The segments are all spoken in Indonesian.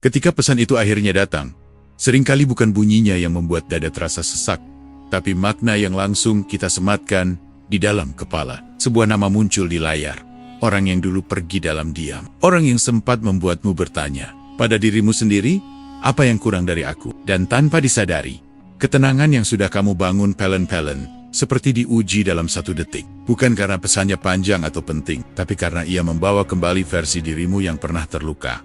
Ketika pesan itu akhirnya datang, seringkali bukan bunyinya yang membuat dada terasa sesak, tapi makna yang langsung kita sematkan di dalam kepala. Sebuah nama muncul di layar. Orang yang dulu pergi dalam diam. Orang yang sempat membuatmu bertanya pada dirimu sendiri, apa yang kurang dari aku? Dan tanpa disadari, ketenangan yang sudah kamu bangun pelan-pelan, seperti diuji dalam 1 detik. Bukan karena pesannya panjang atau penting, tapi karena ia membawa kembali versi dirimu yang pernah terluka.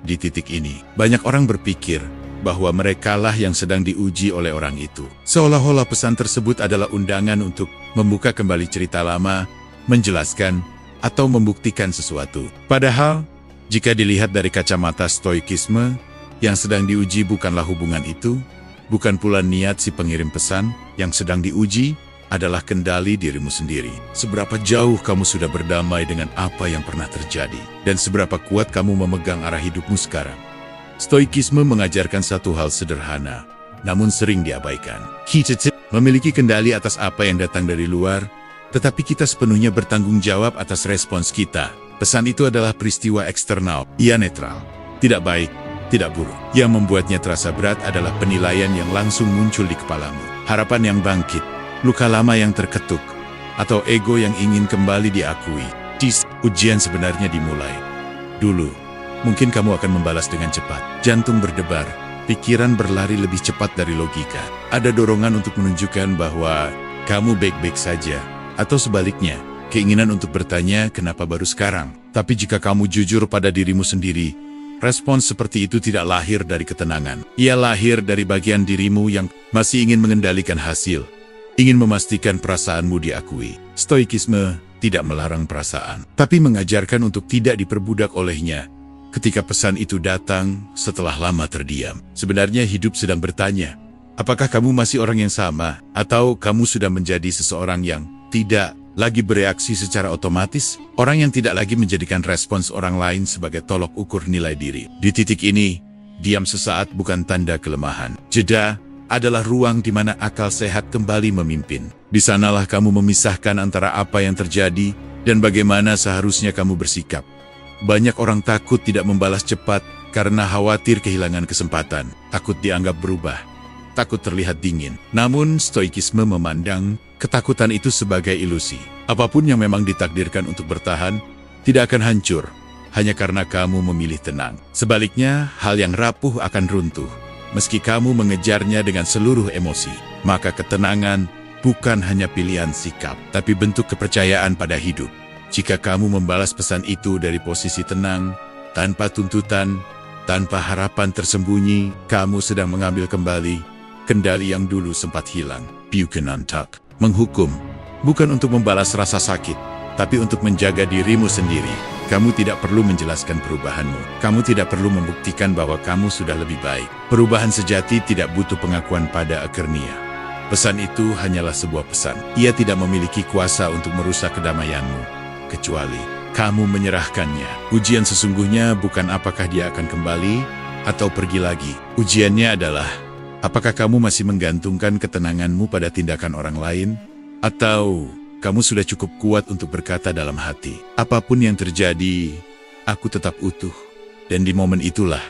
Di titik ini, banyak orang berpikir bahwa merekalah yang sedang diuji oleh orang itu. Seolah-olah pesan tersebut adalah undangan untuk membuka kembali cerita lama, menjelaskan, atau membuktikan sesuatu. Padahal, jika dilihat dari kacamata stoikisme, yang sedang diuji bukanlah hubungan itu, bukan pula niat si pengirim pesan. Yang sedang diuji adalah kendali dirimu sendiri. Seberapa jauh kamu sudah berdamai dengan apa yang pernah terjadi, dan seberapa kuat kamu memegang arah hidupmu sekarang. Stoikisme mengajarkan satu hal sederhana, namun sering diabaikan. Kita memiliki kendali atas apa yang datang dari luar, tetapi kita sepenuhnya bertanggung jawab atas respons kita. Pesan itu adalah peristiwa eksternal. Ia netral, tidak baik, tidak buruk. Yang membuatnya terasa berat adalah penilaian yang langsung muncul di kepalamu. Harapan yang bangkit, luka lama yang terketuk, atau ego yang ingin kembali diakui. Ujian sebenarnya dimulai. Dulu, mungkin kamu akan membalas dengan cepat. Jantung berdebar, pikiran berlari lebih cepat dari logika. Ada dorongan untuk menunjukkan bahwa kamu baik-baik saja. Atau sebaliknya, keinginan untuk bertanya kenapa baru sekarang. Tapi jika kamu jujur pada dirimu sendiri, respons seperti itu tidak lahir dari ketenangan. Ia lahir dari bagian dirimu yang masih ingin mengendalikan hasil, ingin memastikan perasaanmu diakui. Stoikisme tidak melarang perasaan, tapi mengajarkan untuk tidak diperbudak olehnya. Ketika pesan itu datang setelah lama terdiam, sebenarnya hidup sedang bertanya, apakah kamu masih orang yang sama, atau kamu sudah menjadi seseorang yang tidak lagi bereaksi secara otomatis, orang yang tidak lagi menjadikan respons orang lain sebagai tolok ukur nilai diri. Di titik ini, diam sesaat bukan tanda kelemahan. Jeda adalah ruang di mana akal sehat kembali memimpin. Di sanalah kamu memisahkan antara apa yang terjadi dan bagaimana seharusnya kamu bersikap. Banyak orang takut tidak membalas cepat karena khawatir kehilangan kesempatan, takut dianggap berubah, takut terlihat dingin. Namun, stoikisme memandang ketakutan itu sebagai ilusi. Apapun yang memang ditakdirkan untuk bertahan, tidak akan hancur, hanya karena kamu memilih tenang. Sebaliknya, hal yang rapuh akan runtuh, meski kamu mengejarnya dengan seluruh emosi. Maka ketenangan bukan hanya pilihan sikap, tapi bentuk kepercayaan pada hidup. Jika kamu membalas pesan itu dari posisi tenang, tanpa tuntutan, tanpa harapan tersembunyi, kamu sedang mengambil kembali kendali yang dulu sempat hilang. Bukanantak. Menghukum, bukan untuk membalas rasa sakit, tapi untuk menjaga dirimu sendiri. Kamu tidak perlu menjelaskan perubahanmu. Kamu tidak perlu membuktikan bahwa kamu sudah lebih baik. Perubahan sejati tidak butuh pengakuan pada akhirnya. Pesan itu hanyalah sebuah pesan. Ia tidak memiliki kuasa untuk merusak kedamaianmu, kecuali kamu menyerahkannya. Ujian sesungguhnya bukan apakah dia akan kembali atau pergi lagi. Ujiannya adalah, apakah kamu masih menggantungkan ketenanganmu pada tindakan orang lain? Atau kamu sudah cukup kuat untuk berkata dalam hati, apapun yang terjadi, aku tetap utuh. Dan di momen itulah,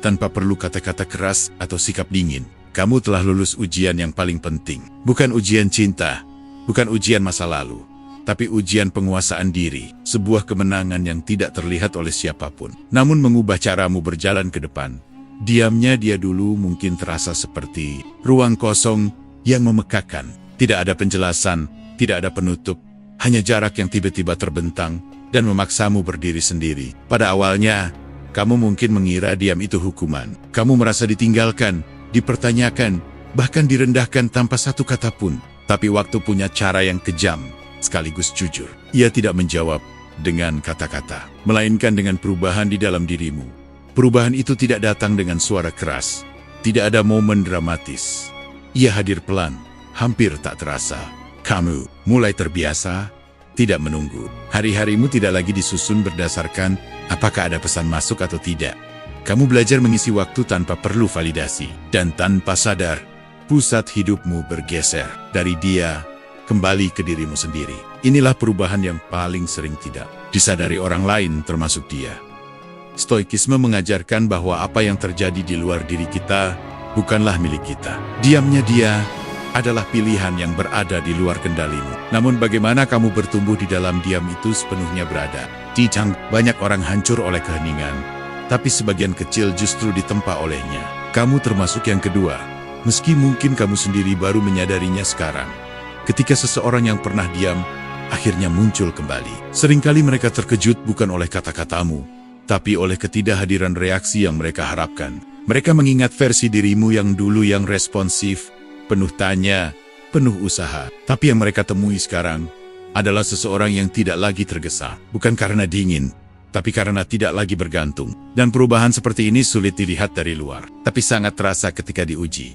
tanpa perlu kata-kata keras atau sikap dingin, kamu telah lulus ujian yang paling penting. Bukan ujian cinta, bukan ujian masa lalu, tapi ujian penguasaan diri. Sebuah kemenangan yang tidak terlihat oleh siapapun, namun mengubah caramu berjalan ke depan. Diamnya dia dulu mungkin terasa seperti ruang kosong yang memekakan. Tidak ada penjelasan, tidak ada penutup, hanya jarak yang tiba-tiba terbentang dan memaksamu berdiri sendiri. Pada awalnya, kamu mungkin mengira diam itu hukuman. Kamu merasa ditinggalkan, dipertanyakan, bahkan direndahkan tanpa satu kata pun. Tapi waktu punya cara yang kejam, sekaligus jujur. Ia tidak menjawab dengan kata-kata, melainkan dengan perubahan di dalam dirimu. Perubahan itu tidak datang dengan suara keras, tidak ada momen dramatis. Ia hadir pelan, hampir tak terasa. Kamu mulai terbiasa, tidak menunggu. Hari-harimu tidak lagi disusun berdasarkan apakah ada pesan masuk atau tidak. Kamu belajar mengisi waktu tanpa perlu validasi. Dan tanpa sadar, pusat hidupmu bergeser dari dia kembali ke dirimu sendiri. Inilah perubahan yang paling sering tidak disadari orang lain termasuk dia. Stoikisme mengajarkan bahwa apa yang terjadi di luar diri kita bukanlah milik kita. Diamnya dia adalah pilihan yang berada di luar kendalimu. Namun bagaimana kamu bertumbuh di dalam diam itu sepenuhnya berada. Tidang, banyak orang hancur oleh keheningan, tapi sebagian kecil justru ditempa olehnya. Kamu termasuk yang kedua, meski mungkin kamu sendiri baru menyadarinya sekarang. Ketika seseorang yang pernah diam, akhirnya muncul kembali. Seringkali mereka terkejut bukan oleh kata-katamu, tapi oleh ketidakhadiran reaksi yang mereka harapkan. Mereka mengingat versi dirimu yang dulu yang responsif, penuh tanya, penuh usaha. Tapi yang mereka temui sekarang adalah seseorang yang tidak lagi tergesa. Bukan karena dingin, tapi karena tidak lagi bergantung. Dan perubahan seperti ini sulit dilihat dari luar, tapi sangat terasa ketika diuji.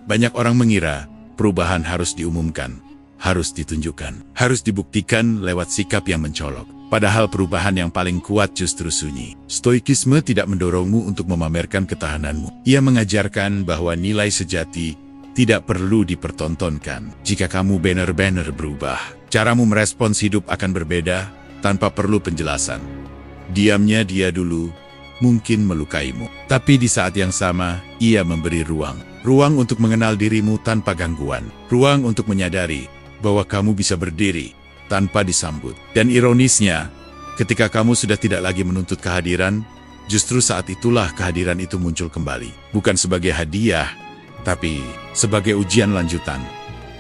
Banyak orang mengira perubahan harus diumumkan, harus ditunjukkan, harus dibuktikan lewat sikap yang mencolok. Padahal perubahan yang paling kuat justru sunyi. Stoikisme tidak mendorongmu untuk memamerkan ketahananmu. Ia mengajarkan bahwa nilai sejati tidak perlu dipertontonkan. Jika kamu benar-benar berubah, caramu merespons hidup akan berbeda tanpa perlu penjelasan. Diamnya dia dulu mungkin melukaimu, tapi di saat yang sama ia memberi ruang. Ruang untuk mengenal dirimu tanpa gangguan. Ruang untuk menyadari bahwa kamu bisa berdiri tanpa disambut. Dan ironisnya, ketika kamu sudah tidak lagi menuntut kehadiran, justru saat itulah kehadiran itu muncul kembali. Bukan sebagai hadiah, tapi sebagai ujian lanjutan.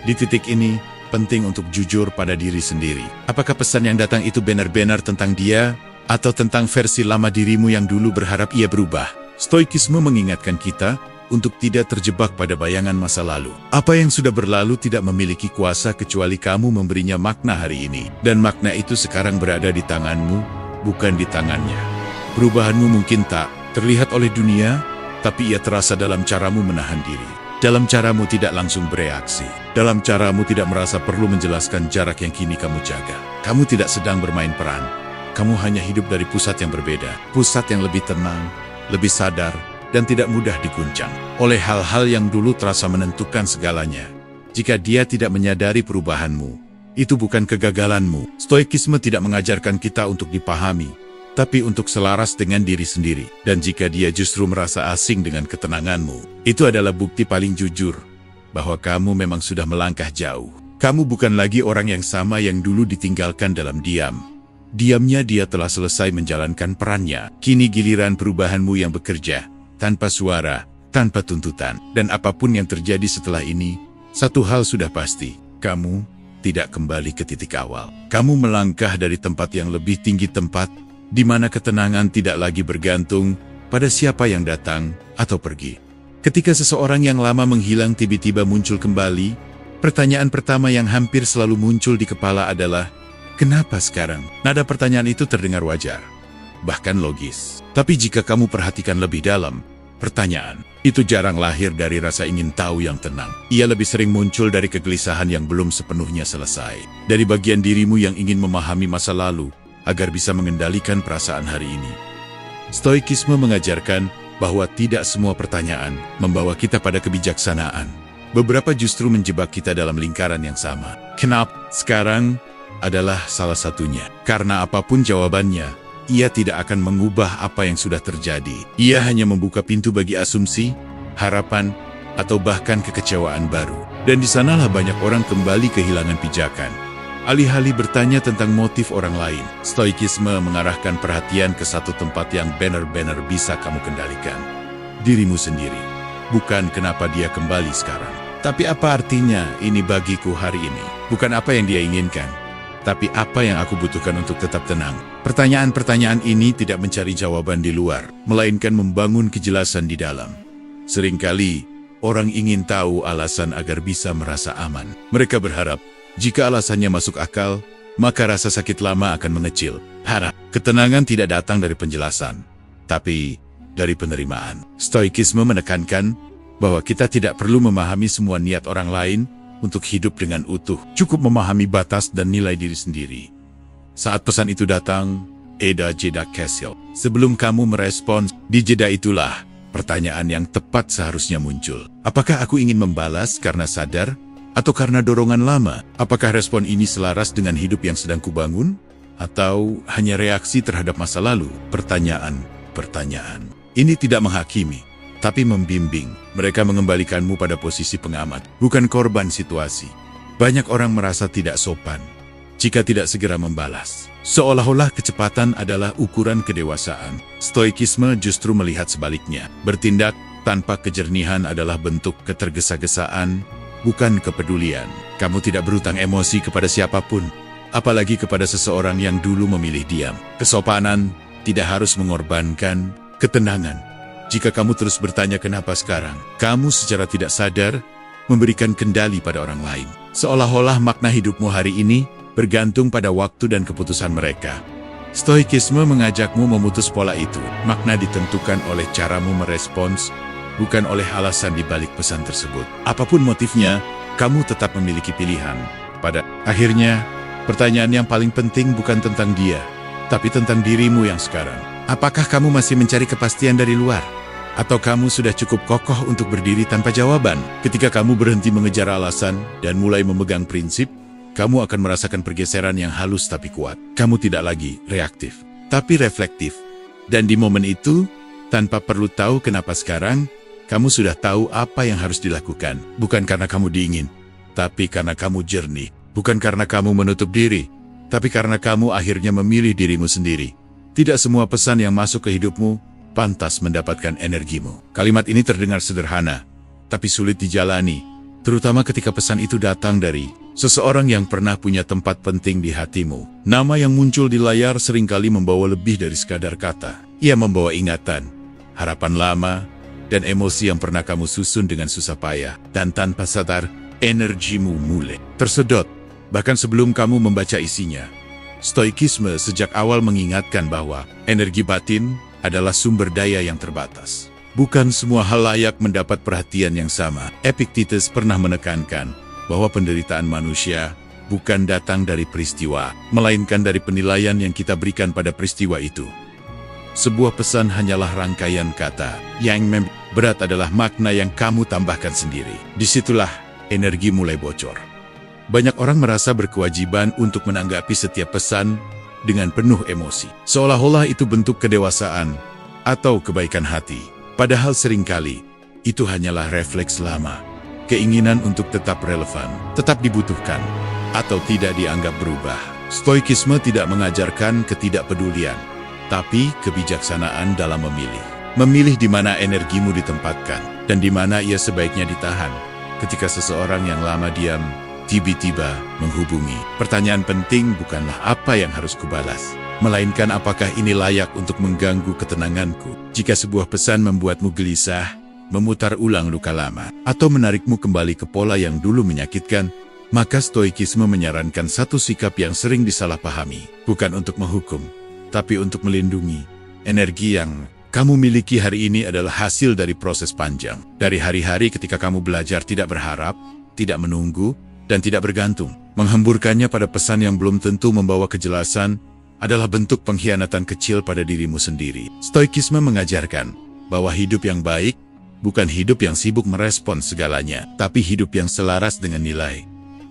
Di titik ini, penting untuk jujur pada diri sendiri. Apakah pesan yang datang itu benar-benar tentang dia, atau tentang versi lama dirimu yang dulu berharap ia berubah? Stoikisme mengingatkan kita untuk tidak terjebak pada bayangan masa lalu. Apa yang sudah berlalu tidak memiliki kuasa kecuali kamu memberinya makna hari ini. Dan makna itu sekarang berada di tanganmu, bukan di tangannya. Perubahanmu mungkin tak terlihat oleh dunia, tapi ia terasa dalam caramu menahan diri. Dalam caramu tidak langsung bereaksi. Dalam caramu tidak merasa perlu menjelaskan jarak yang kini kamu jaga. Kamu tidak sedang bermain peran. Kamu hanya hidup dari pusat yang berbeda. Pusat yang lebih tenang, lebih sadar, dan tidak mudah diguncang oleh hal-hal yang dulu terasa menentukan segalanya. Jika dia tidak menyadari perubahanmu, itu bukan kegagalanmu. Stoikisme tidak mengajarkan kita untuk dipahami, tapi untuk selaras dengan diri sendiri. Dan jika dia justru merasa asing dengan ketenanganmu, itu adalah bukti paling jujur bahwa kamu memang sudah melangkah jauh. Kamu bukan lagi orang yang sama yang dulu ditinggalkan dalam diam. Diamnya dia telah selesai menjalankan perannya. Kini giliran perubahanmu yang bekerja, tanpa suara, tanpa tuntutan. Dan apapun yang terjadi setelah ini, satu hal sudah pasti, kamu tidak kembali ke titik awal. Kamu melangkah dari tempat yang lebih tinggi, tempat di mana ketenangan tidak lagi bergantung pada siapa yang datang atau pergi. Ketika seseorang yang lama menghilang tiba-tiba muncul kembali, pertanyaan pertama yang hampir selalu muncul di kepala adalah, kenapa sekarang? Nada pertanyaan itu terdengar wajar, bahkan logis. Tapi jika kamu perhatikan lebih dalam, pertanyaan itu jarang lahir dari rasa ingin tahu yang tenang. Ia lebih sering muncul dari kegelisahan yang belum sepenuhnya selesai. Dari bagian dirimu yang ingin memahami masa lalu, agar bisa mengendalikan perasaan hari ini. Stoikisme mengajarkan bahwa tidak semua pertanyaan membawa kita pada kebijaksanaan. Beberapa justru menjebak kita dalam lingkaran yang sama. Kenapa sekarang adalah salah satunya. Karena apapun jawabannya, ia tidak akan mengubah apa yang sudah terjadi. Ia hanya membuka pintu bagi asumsi, harapan, atau bahkan kekecewaan baru. Dan di sanalah banyak orang kembali kehilangan pijakan. Alih-alih bertanya tentang motif orang lain, stoikisme mengarahkan perhatian ke satu tempat yang benar-benar bisa kamu kendalikan. Dirimu sendiri. Bukan kenapa dia kembali sekarang, tapi apa artinya ini bagiku hari ini. Bukan apa yang dia inginkan, tapi apa yang aku butuhkan untuk tetap tenang. Pertanyaan-pertanyaan ini tidak mencari jawaban di luar, melainkan membangun kejelasan di dalam. Seringkali, orang ingin tahu alasan agar bisa merasa aman. Mereka berharap, jika alasannya masuk akal, maka rasa sakit lama akan mengecil. Harap, ketenangan tidak datang dari penjelasan, tapi dari penerimaan. Stoikisme menekankan bahwa kita tidak perlu memahami semua niat orang lain untuk hidup dengan utuh. Cukup memahami batas dan nilai diri sendiri. Saat pesan itu datang, Eda jeda Kessil. Sebelum kamu merespons, di jeda itulah pertanyaan yang tepat seharusnya muncul. Apakah aku ingin membalas karena sadar? Atau karena dorongan lama? Apakah respon ini selaras dengan hidup yang sedang kubangun? Atau hanya reaksi terhadap masa lalu? Pertanyaan pertanyaan. Ini tidak menghakimi, tapi membimbing. Mereka mengembalikanmu pada posisi pengamat, bukan korban situasi. Banyak orang merasa tidak sopan jika tidak segera membalas. Seolah-olah kecepatan adalah ukuran kedewasaan. Stoikisme justru melihat sebaliknya. Bertindak tanpa kejernihan adalah bentuk ketergesa-gesaan, bukan kepedulian. Kamu tidak berutang emosi kepada siapapun, apalagi kepada seseorang yang dulu memilih diam. Kesopanan tidak harus mengorbankan ketenangan. Jika kamu terus bertanya kenapa sekarang, kamu secara tidak sadar memberikan kendali pada orang lain. Seolah-olah makna hidupmu hari ini bergantung pada waktu dan keputusan mereka. Stoikisme mengajakmu memutus pola itu. Makna ditentukan oleh caramu merespons, bukan oleh alasan di balik pesan tersebut. Apapun motifnya, kamu tetap memiliki pilihan. Pada akhirnya, pertanyaan yang paling penting bukan tentang dia, tapi tentang dirimu yang sekarang. Apakah kamu masih mencari kepastian dari luar? Atau kamu sudah cukup kokoh untuk berdiri tanpa jawaban? Ketika kamu berhenti mengejar alasan dan mulai memegang prinsip, kamu akan merasakan pergeseran yang halus tapi kuat. Kamu tidak lagi reaktif, tapi reflektif. Dan di momen itu, tanpa perlu tahu kenapa sekarang, kamu sudah tahu apa yang harus dilakukan. Bukan karena kamu dingin, tapi karena kamu jernih. Bukan karena kamu menutup diri, tapi karena kamu akhirnya memilih dirimu sendiri. Tidak semua pesan yang masuk ke hidupmu pantas mendapatkan energimu. Kalimat ini terdengar sederhana, tapi sulit dijalani, terutama ketika pesan itu datang dari seseorang yang pernah punya tempat penting di hatimu. Nama yang muncul di layar seringkali membawa lebih dari sekadar kata. Ia membawa ingatan, harapan lama, dan emosi yang pernah kamu susun dengan susah payah. Dan tanpa sadar, energimu mulai tersedot, bahkan sebelum kamu membaca isinya. Stoikisme sejak awal mengingatkan bahwa energi batin adalah sumber daya yang terbatas. Bukan semua hal layak mendapat perhatian yang sama. Epictetus pernah menekankan bahwa penderitaan manusia bukan datang dari peristiwa, melainkan dari penilaian yang kita berikan pada peristiwa itu. Sebuah pesan hanyalah rangkaian kata. Yang berat adalah makna yang kamu tambahkan sendiri. Disitulah energi mulai bocor. Banyak orang merasa berkewajiban untuk menanggapi setiap pesan dengan penuh emosi. Seolah-olah itu bentuk kedewasaan atau kebaikan hati. Padahal seringkali, itu hanyalah refleks lama. Keinginan untuk tetap relevan, tetap dibutuhkan, atau tidak dianggap berubah. Stoikisme tidak mengajarkan ketidakpedulian, tapi kebijaksanaan dalam memilih. Memilih di mana energimu ditempatkan, dan di mana ia sebaiknya ditahan. Ketika seseorang yang lama diam, tiba-tiba menghubungi. Pertanyaan penting bukanlah apa yang harus kubalas, melainkan apakah ini layak untuk mengganggu ketenanganku. Jika sebuah pesan membuatmu gelisah, memutar ulang luka lama, atau menarikmu kembali ke pola yang dulu menyakitkan, maka stoikisme menyarankan satu sikap yang sering disalahpahami. Bukan untuk menghukum, tapi untuk melindungi. Energi yang kamu miliki hari ini adalah hasil dari proses panjang. Dari hari-hari ketika kamu belajar tidak berharap, tidak menunggu, dan tidak bergantung. Menghamburkannya pada pesan yang belum tentu membawa kejelasan adalah bentuk pengkhianatan kecil pada dirimu sendiri. Stoikisme mengajarkan bahwa hidup yang baik bukan hidup yang sibuk merespons segalanya, tapi hidup yang selaras dengan nilai.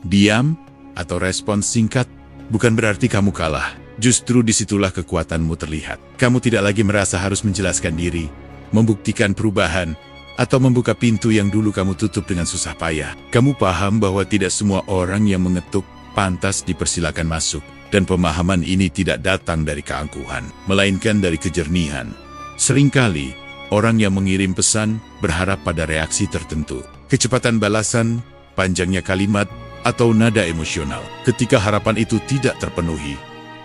Diam atau respons singkat bukan berarti kamu kalah. Justru disitulah kekuatanmu terlihat. Kamu tidak lagi merasa harus menjelaskan diri, membuktikan perubahan, atau membuka pintu yang dulu kamu tutup dengan susah payah. Kamu paham bahwa tidak semua orang yang mengetuk pantas dipersilakan masuk. Dan pemahaman ini tidak datang dari keangkuhan, melainkan dari kejernihan. Seringkali, orang yang mengirim pesan berharap pada reaksi tertentu. Kecepatan balasan, panjangnya kalimat, atau nada emosional. Ketika harapan itu tidak terpenuhi,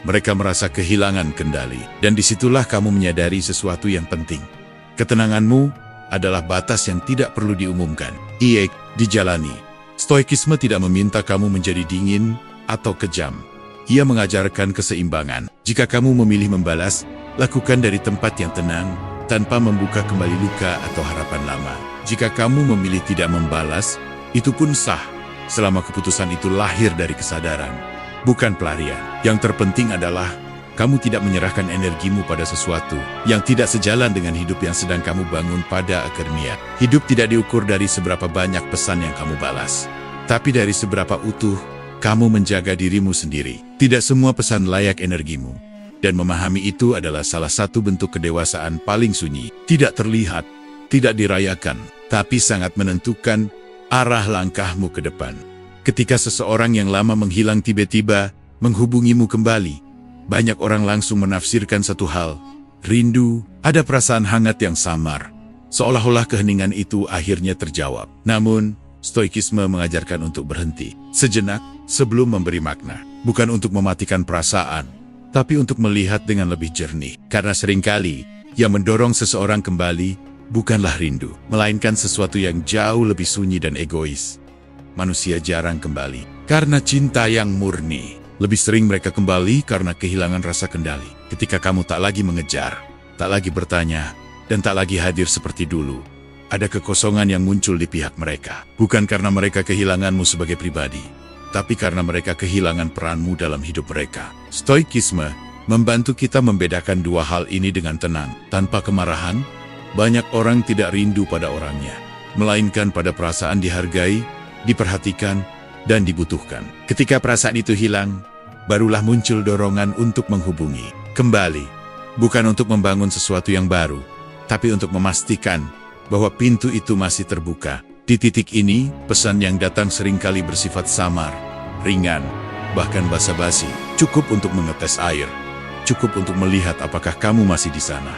mereka merasa kehilangan kendali. Dan disitulah kamu menyadari sesuatu yang penting. Ketenanganmu adalah batas yang tidak perlu diumumkan. Ia dijalani. Stoikisme tidak meminta kamu menjadi dingin atau kejam. Ia mengajarkan keseimbangan. Jika kamu memilih membalas, lakukan dari tempat yang tenang, tanpa membuka kembali luka atau harapan lama. Jika kamu memilih tidak membalas, itu pun sah, selama keputusan itu lahir dari kesadaran, bukan pelarian. Yang terpenting adalah kamu tidak menyerahkan energimu pada sesuatu yang tidak sejalan dengan hidup yang sedang kamu bangun pada akhirnya. Hidup tidak diukur dari seberapa banyak pesan yang kamu balas, tapi dari seberapa utuh kamu menjaga dirimu sendiri. Tidak semua pesan layak energimu, Dan memahami itu adalah salah satu bentuk kedewasaan paling sunyi. Tidak terlihat, tidak dirayakan, tapi sangat menentukan arah langkahmu ke depan. Ketika seseorang yang lama menghilang tiba-tiba menghubungimu kembali, banyak orang langsung menafsirkan satu hal. Rindu, ada perasaan hangat yang samar. Seolah-olah keheningan itu akhirnya terjawab. Namun, Stoikisme mengajarkan untuk berhenti sejenak sebelum memberi makna. Bukan untuk mematikan perasaan, tapi untuk melihat dengan lebih jernih. Karena seringkali, yang mendorong seseorang kembali bukanlah rindu, melainkan sesuatu yang jauh lebih sunyi dan egois. Manusia jarang kembali karena cinta yang murni. Lebih sering mereka kembali karena kehilangan rasa kendali. Ketika kamu tak lagi mengejar, tak lagi bertanya, dan tak lagi hadir seperti dulu, ada kekosongan yang muncul di pihak mereka. Bukan karena mereka kehilanganmu sebagai pribadi, tapi karena mereka kehilangan peranmu dalam hidup mereka. Stoikisme membantu kita membedakan dua hal ini dengan tenang. Tanpa kemarahan, banyak orang tidak rindu pada orangnya, melainkan pada perasaan dihargai, diperhatikan, dan dibutuhkan. Ketika perasaan itu hilang, barulah muncul dorongan untuk menghubungi kembali. Bukan untuk membangun sesuatu yang baru, tapi untuk memastikan bahwa pintu itu masih terbuka. Di titik ini, pesan yang datang seringkali bersifat samar, ringan, bahkan basa-basi. Cukup untuk mengetes air, cukup untuk melihat apakah kamu masih di sana.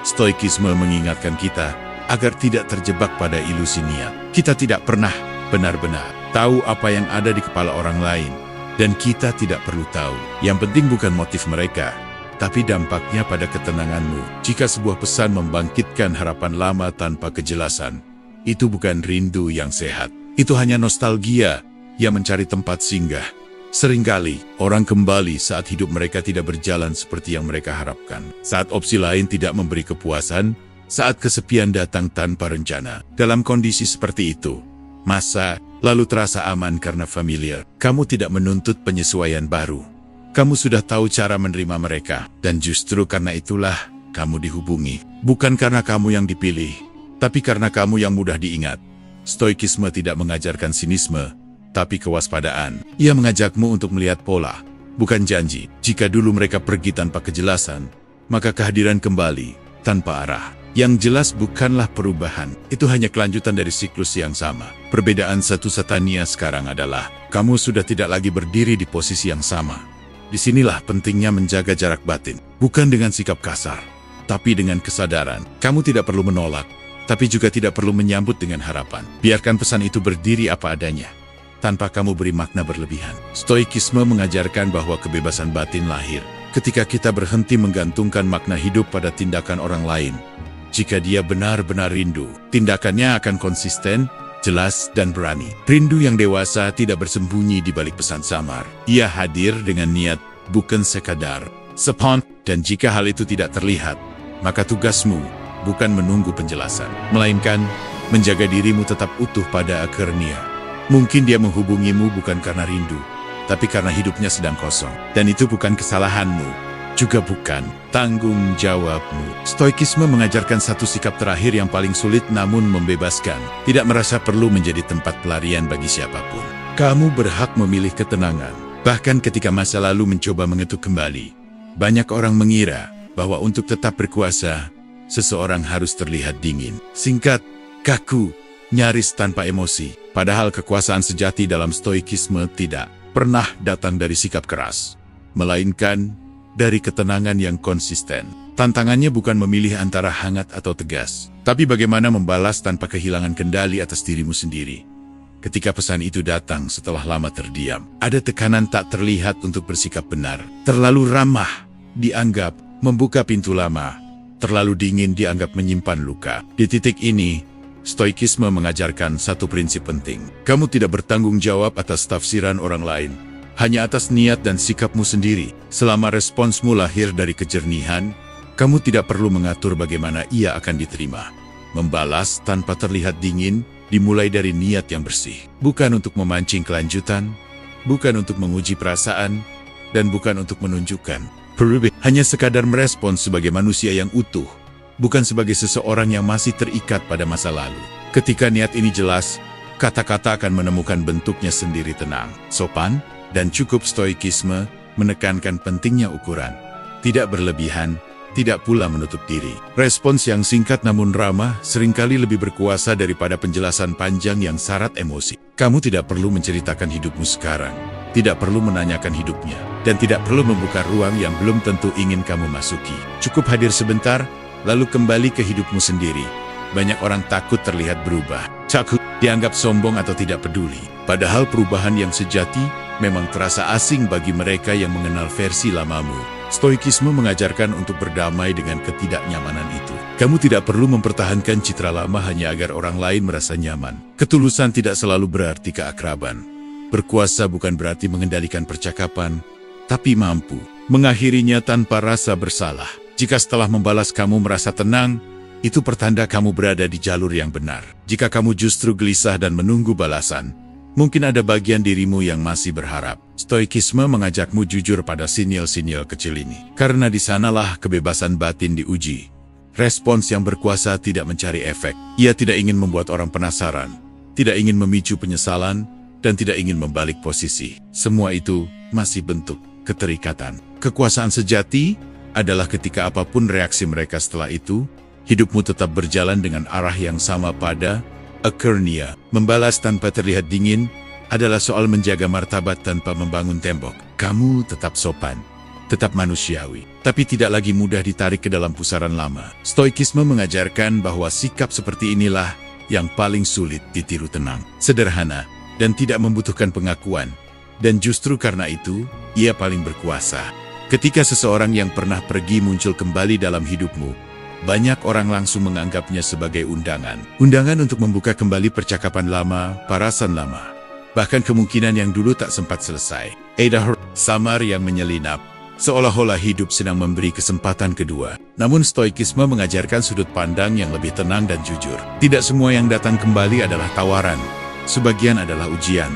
Stoikisme mengingatkan kita agar tidak terjebak pada ilusi niat. Kita tidak pernah benar-benar tahu apa yang ada di kepala orang lain, dan kita tidak perlu tahu. Yang penting bukan motif mereka, tapi dampaknya pada ketenanganmu. Jika sebuah pesan membangkitkan harapan lama tanpa kejelasan, itu bukan rindu yang sehat. Itu hanya nostalgia yang mencari tempat singgah. Seringkali, orang kembali saat hidup mereka tidak berjalan seperti yang mereka harapkan. Saat opsi lain tidak memberi kepuasan, saat kesepian datang tanpa rencana. Dalam kondisi seperti itu, masa lalu terasa aman karena familiar. Kamu tidak menuntut penyesuaian baru. Kamu sudah tahu cara menerima mereka, dan justru karena itulah kamu dihubungi. Bukan karena kamu yang dipilih, tapi karena kamu yang mudah diingat. Stoikisme tidak mengajarkan sinisme, tapi kewaspadaan. Ia mengajakmu untuk melihat pola, bukan janji. Jika dulu mereka pergi tanpa kejelasan, maka kehadiran kembali tanpa arah. Yang jelas bukanlah perubahan, itu hanya kelanjutan dari siklus yang sama. Perbedaan satu-satunya sekarang adalah, kamu sudah tidak lagi berdiri di posisi yang sama. Disinilah pentingnya menjaga jarak batin, bukan dengan sikap kasar, tapi dengan kesadaran. Kamu tidak perlu menolak, tapi juga tidak perlu menyambut dengan harapan. Biarkan pesan itu berdiri apa adanya, tanpa kamu beri makna berlebihan. Stoikisme mengajarkan bahwa kebebasan batin lahir ketika kita berhenti menggantungkan makna hidup pada tindakan orang lain. Jika dia benar-benar rindu, tindakannya akan konsisten, jelas, dan berani. Rindu yang dewasa tidak bersembunyi di balik pesan samar. Ia hadir dengan niat, bukan sekadar spons. Dan jika hal itu tidak terlihat, maka tugasmu bukan menunggu penjelasan, melainkan menjaga dirimu tetap utuh pada akhirnya. Mungkin dia menghubungimu bukan karena rindu, tapi karena hidupnya sedang kosong. Dan itu bukan kesalahanmu, juga bukan tanggung jawabmu. Stoikisme mengajarkan satu sikap terakhir yang paling sulit namun membebaskan. Tidak merasa perlu menjadi tempat pelarian bagi siapapun. Kamu berhak memilih ketenangan. Bahkan ketika masa lalu mencoba mengetuk kembali, banyak orang mengira bahwa untuk tetap berkuasa, seseorang harus terlihat dingin, singkat, kaku, nyaris tanpa emosi. Padahal kekuasaan sejati dalam stoikisme tidak pernah datang dari sikap keras, melainkan dari ketenangan yang konsisten. Tantangannya bukan memilih antara hangat atau tegas, tapi bagaimana membalas tanpa kehilangan kendali atas dirimu sendiri. Ketika pesan itu datang setelah lama terdiam, ada tekanan tak terlihat untuk bersikap benar. Terlalu ramah dianggap membuka pintu lama, terlalu dingin dianggap menyimpan luka. Di titik ini, stoikisme mengajarkan satu prinsip penting. Kamu tidak bertanggung jawab atas tafsiran orang lain, hanya atas niat dan sikapmu sendiri. Selama responsmu lahir dari kejernihan, kamu tidak perlu mengatur bagaimana ia akan diterima. Membalas tanpa terlihat dingin dimulai dari niat yang bersih. Bukan untuk memancing kelanjutan, bukan untuk menguji perasaan, dan bukan untuk menunjukkan perubahan. Hanya sekadar merespons sebagai manusia yang utuh, bukan sebagai seseorang yang masih terikat pada masa lalu. Ketika niat ini jelas, kata-kata akan menemukan bentuknya sendiri, tenang, sopan, dan cukup. Stoikisme menekankan pentingnya ukuran. tidak berlebihan, tidak pula menutup diri. Respons yang singkat namun ramah seringkali lebih berkuasa daripada penjelasan panjang yang syarat emosi. Kamu tidak perlu menceritakan hidupmu sekarang, tidak perlu menanyakan hidupnya, dan tidak perlu membuka ruang yang belum tentu ingin kamu masuki. Cukup hadir sebentar, lalu kembali ke hidupmu sendiri. Banyak orang takut terlihat berubah, takut dianggap sombong atau tidak peduli. Padahal perubahan yang sejati memang terasa asing bagi mereka yang mengenal versi lamamu. Stoikisme mengajarkan untuk berdamai dengan ketidaknyamanan itu. Kamu tidak perlu mempertahankan citra lama hanya agar orang lain merasa nyaman. Ketulusan tidak selalu berarti keakraban. Berkuasa bukan berarti mengendalikan percakapan, tapi mampu mengakhirinya tanpa rasa bersalah. Jika setelah membalas kamu merasa tenang, itu pertanda kamu berada di jalur yang benar. Jika kamu justru gelisah dan menunggu balasan, mungkin ada bagian dirimu yang masih berharap. Stoikisme mengajakmu jujur pada sinyal-sinyal kecil ini. Karena di sanalah kebebasan batin diuji. Respons yang berkuasa tidak mencari efek. Ia tidak ingin membuat orang penasaran, tidak ingin memicu penyesalan, dan tidak ingin membalik posisi. Semua itu masih bentuk keterikatan. Kekuasaan sejati adalah ketika apapun reaksi mereka setelah itu, hidupmu tetap berjalan dengan arah yang sama pada Akernia. Membalas tanpa terlihat dingin adalah soal menjaga martabat tanpa membangun tembok. Kamu tetap sopan, tetap manusiawi, tapi tidak lagi mudah ditarik ke dalam pusaran lama. Stoikisme mengajarkan bahwa sikap seperti inilah yang paling sulit ditiru tenang, sederhana, dan tidak membutuhkan pengakuan. Dan justru karena itu, ia paling berkuasa. Ketika seseorang yang pernah pergi muncul kembali dalam hidupmu, banyak orang langsung menganggapnya sebagai undangan. Undangan untuk membuka kembali percakapan lama, parasan lama. Bahkan kemungkinan yang dulu tak sempat selesai. Ada samar yang menyelinap, seolah-olah hidup sedang memberi kesempatan kedua. Namun stoikisme mengajarkan sudut pandang yang lebih tenang dan jujur. Tidak semua yang datang kembali adalah tawaran. Sebagian adalah ujian.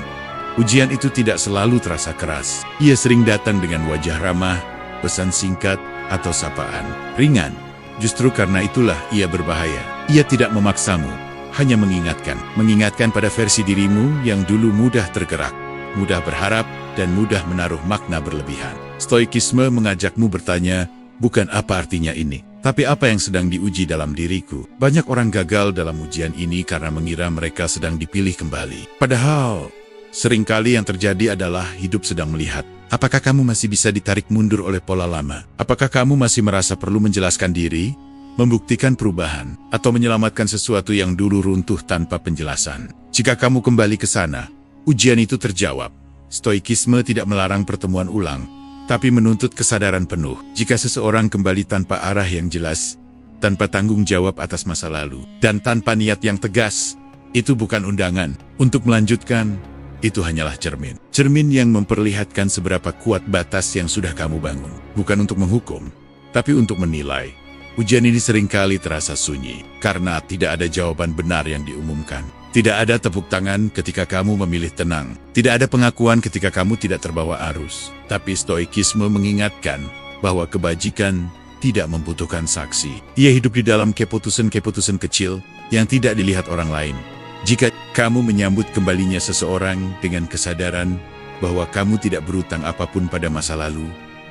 Ujian itu tidak selalu terasa keras. Ia sering datang dengan wajah ramah, pesan singkat, atau sapaan ringan. Justru karena itulah ia berbahaya. Ia tidak memaksamu, hanya mengingatkan pada versi dirimu yang dulu mudah tergerak, mudah berharap, dan mudah menaruh makna berlebihan. Stoikisme mengajakmu bertanya, bukan apa artinya ini, tapi apa yang sedang diuji dalam diriku. Banyak orang gagal dalam ujian ini karena mengira mereka sedang dipilih kembali. Padahal, seringkali yang terjadi adalah hidup sedang melihat, apakah kamu masih bisa ditarik mundur oleh pola lama? Apakah kamu masih merasa perlu menjelaskan diri? Membuktikan perubahan, atau menyelamatkan sesuatu yang dulu runtuh tanpa penjelasan. Jika kamu kembali ke sana, ujian itu terjawab. Stoikisme tidak melarang pertemuan ulang, tapi menuntut kesadaran penuh. Jika seseorang kembali tanpa arah yang jelas, tanpa tanggung jawab atas masa lalu, dan tanpa niat yang tegas, itu bukan undangan. Untuk melanjutkan, itu hanyalah cermin. Cermin yang memperlihatkan seberapa kuat batas yang sudah kamu bangun. Bukan untuk menghukum, tapi untuk menilai. Ujian ini seringkali terasa sunyi, karena tidak ada jawaban benar yang diumumkan. Tidak ada tepuk tangan ketika kamu memilih tenang. Tidak ada pengakuan ketika kamu tidak terbawa arus. Tapi stoikisme mengingatkan bahwa kebajikan tidak membutuhkan saksi. Ia hidup di dalam keputusan-keputusan kecil yang tidak dilihat orang lain. Jika kamu menyambut kembalinya seseorang dengan kesadaran bahwa kamu tidak berutang apapun pada masa lalu,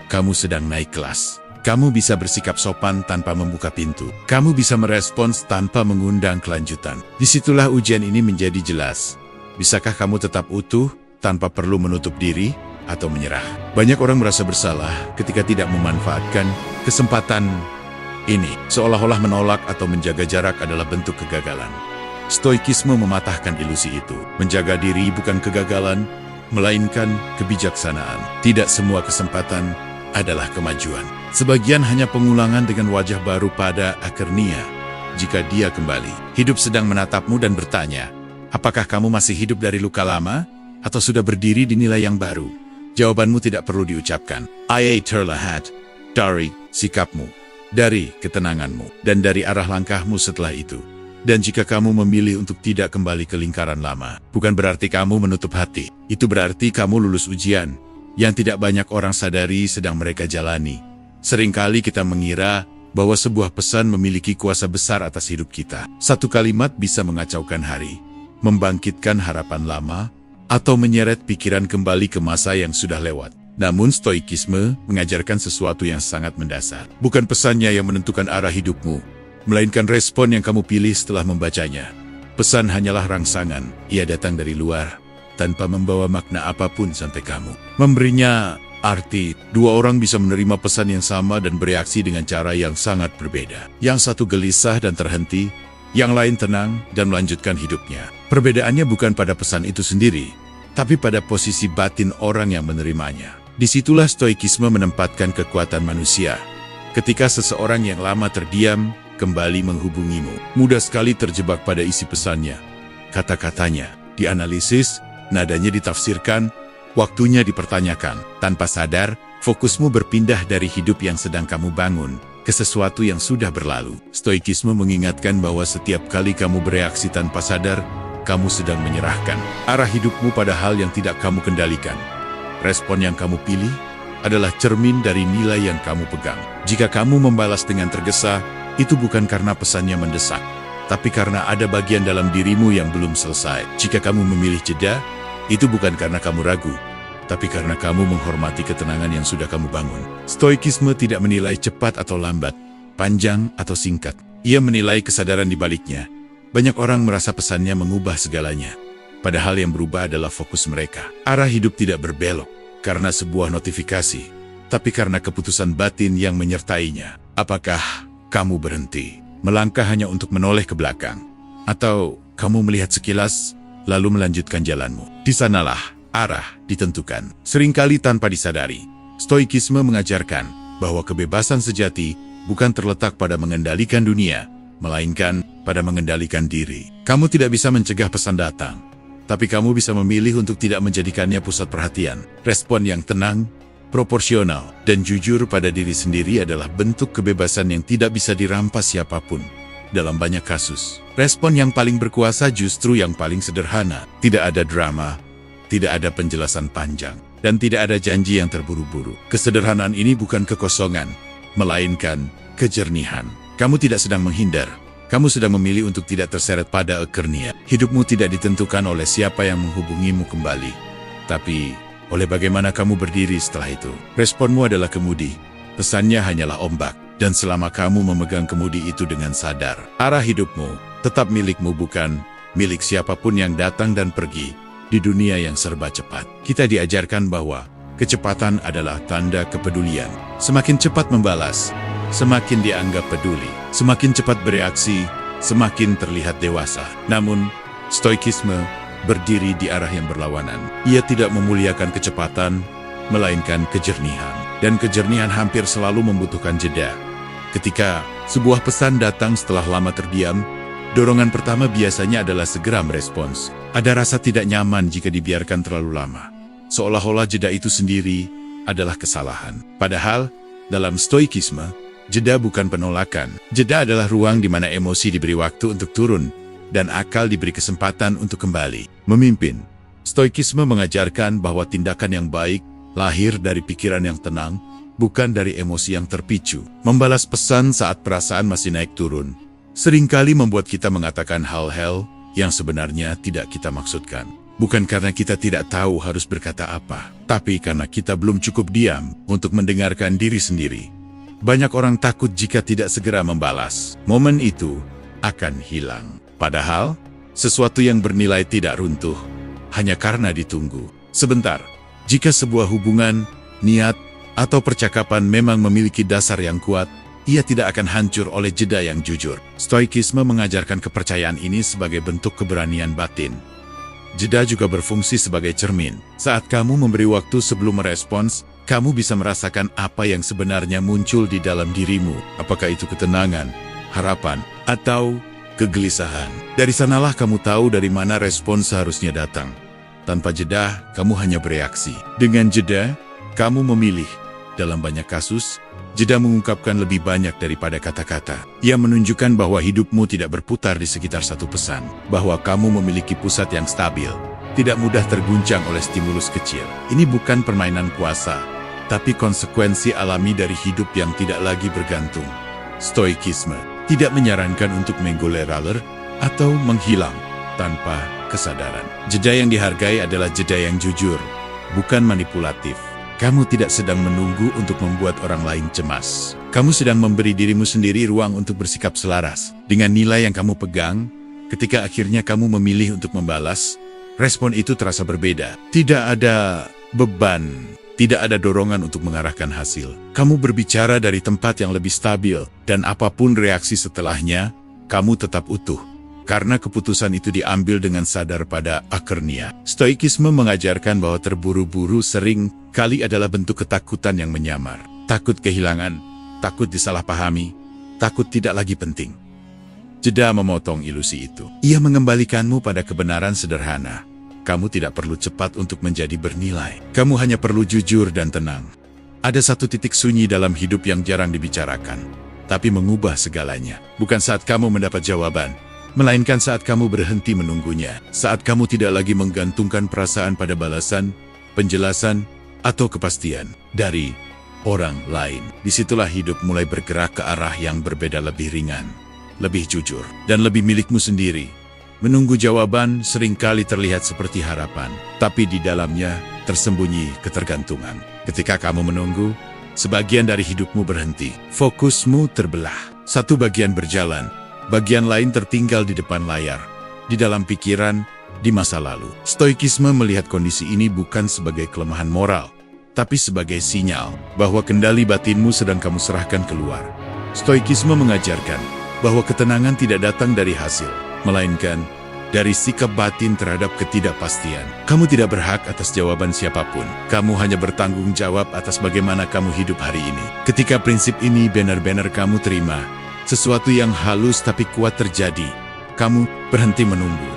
kamu sedang naik kelas. Kamu bisa bersikap sopan tanpa membuka pintu. Kamu bisa merespons tanpa mengundang kelanjutan. Disitulah ujian ini menjadi jelas. Bisakah kamu tetap utuh tanpa perlu menutup diri atau menyerah? Banyak orang merasa bersalah ketika tidak memanfaatkan kesempatan ini. Seolah-olah menolak atau menjaga jarak adalah bentuk kegagalan. Stoikisme mematahkan ilusi itu. Menjaga diri bukan kegagalan, melainkan kebijaksanaan. Tidak semua kesempatan adalah kemajuan. Sebagian hanya pengulangan dengan wajah baru pada Akernia. Jika dia kembali, hidup sedang menatapmu dan bertanya, apakah kamu masih hidup dari luka lama, atau sudah berdiri di nilai yang baru? Jawabanmu tidak perlu diucapkan. Ia terlihat dari sikapmu, dari ketenanganmu, dan dari arah langkahmu setelah itu. Dan jika kamu memilih untuk tidak kembali ke lingkaran lama, bukan berarti kamu menutup hati. Itu berarti kamu lulus ujian yang tidak banyak orang sadari sedang mereka jalani. Seringkali kita mengira bahwa sebuah pesan memiliki kuasa besar atas hidup kita. Satu kalimat bisa mengacaukan hari, membangkitkan harapan lama, atau menyeret pikiran kembali ke masa yang sudah lewat. Namun stoikisme mengajarkan sesuatu yang sangat mendasar. Bukan pesannya yang menentukan arah hidupmu, melainkan respon yang kamu pilih setelah membacanya. Pesan hanyalah rangsangan, ia datang dari luar, tanpa membawa makna apapun sampai kamu. Memberinya arti, dua orang bisa menerima pesan yang sama dan bereaksi dengan cara yang sangat berbeda. Yang satu gelisah dan terhenti, yang lain tenang dan melanjutkan hidupnya. Perbedaannya bukan pada pesan itu sendiri, tapi pada posisi batin orang yang menerimanya. Disitulah stoikisme menempatkan kekuatan manusia. Ketika seseorang yang lama terdiam, kembali menghubungimu, mudah sekali terjebak pada isi pesannya. Kata-katanya dianalisis, nadanya ditafsirkan, waktunya dipertanyakan. Tanpa sadar, fokusmu berpindah dari hidup yang sedang kamu bangun ke sesuatu yang sudah berlalu. Stoikisme mengingatkan bahwa setiap kali kamu bereaksi tanpa sadar, kamu sedang menyerahkan arah hidupmu pada hal yang tidak kamu kendalikan. Respon yang kamu pilih adalah cermin dari nilai yang kamu pegang. Jika kamu membalas dengan tergesa, itu bukan karena pesannya mendesak, tapi karena ada bagian dalam dirimu yang belum selesai. Jika kamu memilih jeda, itu bukan karena kamu ragu, tapi karena kamu menghormati ketenangan yang sudah kamu bangun. Stoikisme tidak menilai cepat atau lambat, panjang atau singkat. Ia menilai kesadaran di baliknya. Banyak orang merasa pesannya mengubah segalanya, padahal yang berubah adalah fokus mereka. Arah hidup tidak berbelok karena sebuah notifikasi, tapi karena keputusan batin yang menyertainya. Apakah kamu berhenti melangkah hanya untuk menoleh ke belakang, atau kamu melihat sekilas lalu melanjutkan jalanmu? Di sanalah arah ditentukan. Seringkali tanpa disadari, stoikisme mengajarkan bahwa kebebasan sejati bukan terletak pada mengendalikan dunia, melainkan pada mengendalikan diri. Kamu tidak bisa mencegah pesan datang, tapi kamu bisa memilih untuk tidak menjadikannya pusat perhatian. Respon yang tenang, proporsional, dan jujur pada diri sendiri adalah bentuk kebebasan yang tidak bisa dirampas siapapun. Dalam banyak kasus, respon yang paling berkuasa justru yang paling sederhana. Tidak ada drama, tidak ada penjelasan panjang, dan tidak ada janji yang terburu-buru. Kesederhanaan ini bukan kekosongan, melainkan kejernihan. Kamu tidak sedang menghindar, kamu sedang memilih untuk tidak terseret pada ekornya. Hidupmu tidak ditentukan oleh siapa yang menghubungimu kembali, tapi oleh bagaimana kamu berdiri setelah itu. Responmu adalah kemudi, pesannya hanyalah ombak. Dan selama kamu memegang kemudi itu dengan sadar, arah hidupmu tetap milikmu, bukan milik siapapun yang datang dan pergi di dunia yang serba cepat. Kita diajarkan bahwa kecepatan adalah tanda kepedulian. Semakin cepat membalas, semakin dianggap peduli. Semakin cepat bereaksi, semakin terlihat dewasa. Namun, stoikisme berdiri di arah yang berlawanan. Ia tidak memuliakan kecepatan, melainkan kejernihan. Dan kejernihan hampir selalu membutuhkan jeda. Ketika sebuah pesan datang setelah lama terdiam, dorongan pertama biasanya adalah segera merespons. Ada rasa tidak nyaman jika dibiarkan terlalu lama, seolah-olah jeda itu sendiri adalah kesalahan. Padahal, dalam stoikisme, jeda bukan penolakan. Jeda adalah ruang di mana emosi diberi waktu untuk turun, dan akal diberi kesempatan untuk kembali. Memimpin, stoikisme mengajarkan bahwa tindakan yang baik lahir dari pikiran yang tenang, bukan dari emosi yang terpicu. Membalas pesan saat perasaan masih naik turun seringkali membuat kita mengatakan hal-hal yang sebenarnya tidak kita maksudkan. Bukan karena kita tidak tahu harus berkata apa, tapi karena kita belum cukup diam untuk mendengarkan diri sendiri. Banyak orang takut jika tidak segera membalas, momen itu akan hilang. Padahal, sesuatu yang bernilai tidak runtuh hanya karena ditunggu. Sebentar, jika sebuah hubungan, niat, atau percakapan memang memiliki dasar yang kuat, ia tidak akan hancur oleh jeda yang jujur. Stoikisme mengajarkan kepercayaan ini sebagai bentuk keberanian batin. Jeda juga berfungsi sebagai cermin. Saat kamu memberi waktu sebelum merespons, kamu bisa merasakan apa yang sebenarnya muncul di dalam dirimu. Apakah itu ketenangan, harapan, atau kegelisahan. Dari sanalah kamu tahu dari mana respons seharusnya datang. Tanpa jeda, kamu hanya bereaksi. Dengan jeda, kamu memilih. Dalam banyak kasus, jeda mengungkapkan lebih banyak daripada kata-kata. Ia menunjukkan bahwa hidupmu tidak berputar di sekitar satu pesan, bahwa kamu memiliki pusat yang stabil, tidak mudah terguncang oleh stimulus kecil. Ini bukan permainan kuasa, tapi konsekuensi alami dari hidup yang tidak lagi bergantung. Stoikisme tidak menyarankan untuk menggoleraler atau menghilang tanpa kesadaran. Jeda yang dihargai adalah jeda yang jujur, bukan manipulatif. Kamu tidak sedang menunggu untuk membuat orang lain cemas. Kamu sedang memberi dirimu sendiri ruang untuk bersikap selaras dengan nilai yang kamu pegang. Ketika akhirnya kamu memilih untuk membalas, respon itu terasa berbeda. Tidak ada beban, tidak ada dorongan untuk mengarahkan hasil. Kamu berbicara dari tempat yang lebih stabil, dan apapun reaksi setelahnya, kamu tetap utuh. Karena keputusan itu diambil dengan sadar pada akarnya. Stoikisme mengajarkan bahwa terburu-buru sering kali adalah bentuk ketakutan yang menyamar. Takut kehilangan, takut disalahpahami, takut tidak lagi penting. Jeda memotong ilusi itu. Ia mengembalikanmu pada kebenaran sederhana. Kamu tidak perlu cepat untuk menjadi bernilai. Kamu hanya perlu jujur dan tenang. Ada satu titik sunyi dalam hidup yang jarang dibicarakan, tapi mengubah segalanya. Bukan saat kamu mendapat jawaban, melainkan saat kamu berhenti menunggunya. Saat kamu tidak lagi menggantungkan perasaan pada balasan, penjelasan, atau kepastian dari orang lain. Disitulah hidup mulai bergerak ke arah yang berbeda, lebih ringan, lebih jujur, dan lebih milikmu sendiri. Menunggu jawaban seringkali terlihat seperti harapan, tapi di dalamnya tersembunyi ketergantungan. Ketika kamu menunggu, sebagian dari hidupmu berhenti. Fokusmu terbelah. Satu bagian berjalan, bagian lain tertinggal di depan layar, di dalam pikiran, di masa lalu. Stoikisme melihat kondisi ini bukan sebagai kelemahan moral, tapi sebagai sinyal bahwa kendali batinmu sedang kamu serahkan keluar. Stoikisme mengajarkan bahwa ketenangan tidak datang dari hasil, melainkan dari sikap batin terhadap ketidakpastian. Kamu tidak berhak atas jawaban siapapun. Kamu hanya bertanggung jawab atas bagaimana kamu hidup hari ini. Ketika prinsip ini benar-benar kamu terima, sesuatu yang halus tapi kuat terjadi. Kamu berhenti menunggu.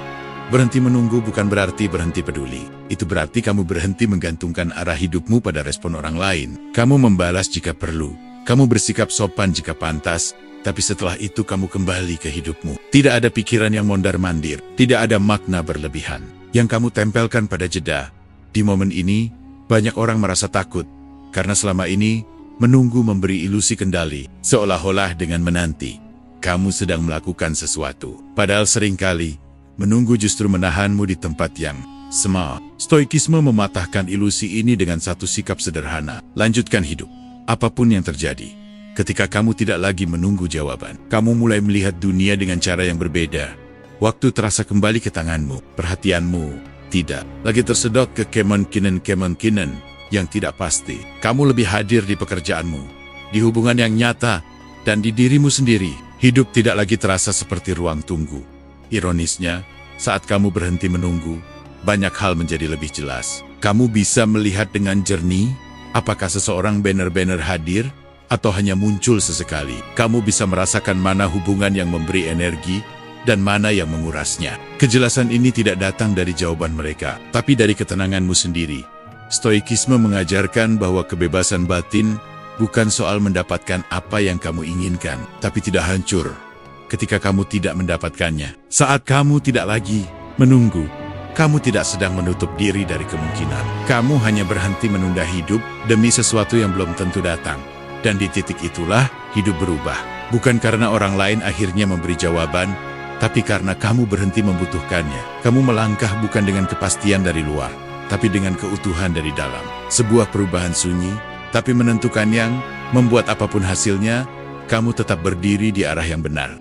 Berhenti menunggu bukan berarti berhenti peduli. Itu berarti kamu berhenti menggantungkan arah hidupmu pada respon orang lain. Kamu membalas jika perlu. Kamu bersikap sopan jika pantas. Tapi setelah itu kamu kembali ke hidupmu. Tidak ada pikiran yang mondar-mandir. Tidak ada makna berlebihan yang kamu tempelkan pada jeda. Di momen ini, banyak orang merasa takut. Karena selama ini, menunggu memberi ilusi kendali. Seolah-olah dengan menanti, kamu sedang melakukan sesuatu. Padahal seringkali, menunggu justru menahanmu di tempat yang sama. Stoikisme mematahkan ilusi ini dengan satu sikap sederhana. Lanjutkan hidup. Apapun yang terjadi. Ketika kamu tidak lagi menunggu jawaban, kamu mulai melihat dunia dengan cara yang berbeda. Waktu terasa kembali ke tanganmu, perhatianmu tidak lagi tersedot ke kemungkinan yang tidak pasti. Kamu lebih hadir di pekerjaanmu, di hubungan yang nyata, dan di dirimu sendiri. Hidup tidak lagi terasa seperti ruang tunggu. Ironisnya, saat kamu berhenti menunggu, banyak hal menjadi lebih jelas. Kamu bisa melihat dengan jernih, apakah seseorang benar-benar hadir, atau hanya muncul sesekali. Kamu bisa merasakan mana hubungan yang memberi energi dan mana yang mengurasnya. Kejelasan ini tidak datang dari jawaban mereka, tapi dari ketenanganmu sendiri. Stoikisme mengajarkan bahwa kebebasan batin bukan soal mendapatkan apa yang kamu inginkan, tapi tidak hancur ketika kamu tidak mendapatkannya. Saat kamu tidak lagi menunggu, kamu tidak sedang menutup diri dari kemungkinan. Kamu hanya berhenti menunda hidup demi sesuatu yang belum tentu datang. Dan di titik itulah hidup berubah. Bukan karena orang lain akhirnya memberi jawaban, tapi karena kamu berhenti membutuhkannya. Kamu melangkah bukan dengan kepastian dari luar, tapi dengan keutuhan dari dalam. Sebuah perubahan sunyi, tapi menentukan yang membuat apapun hasilnya, kamu tetap berdiri di arah yang benar.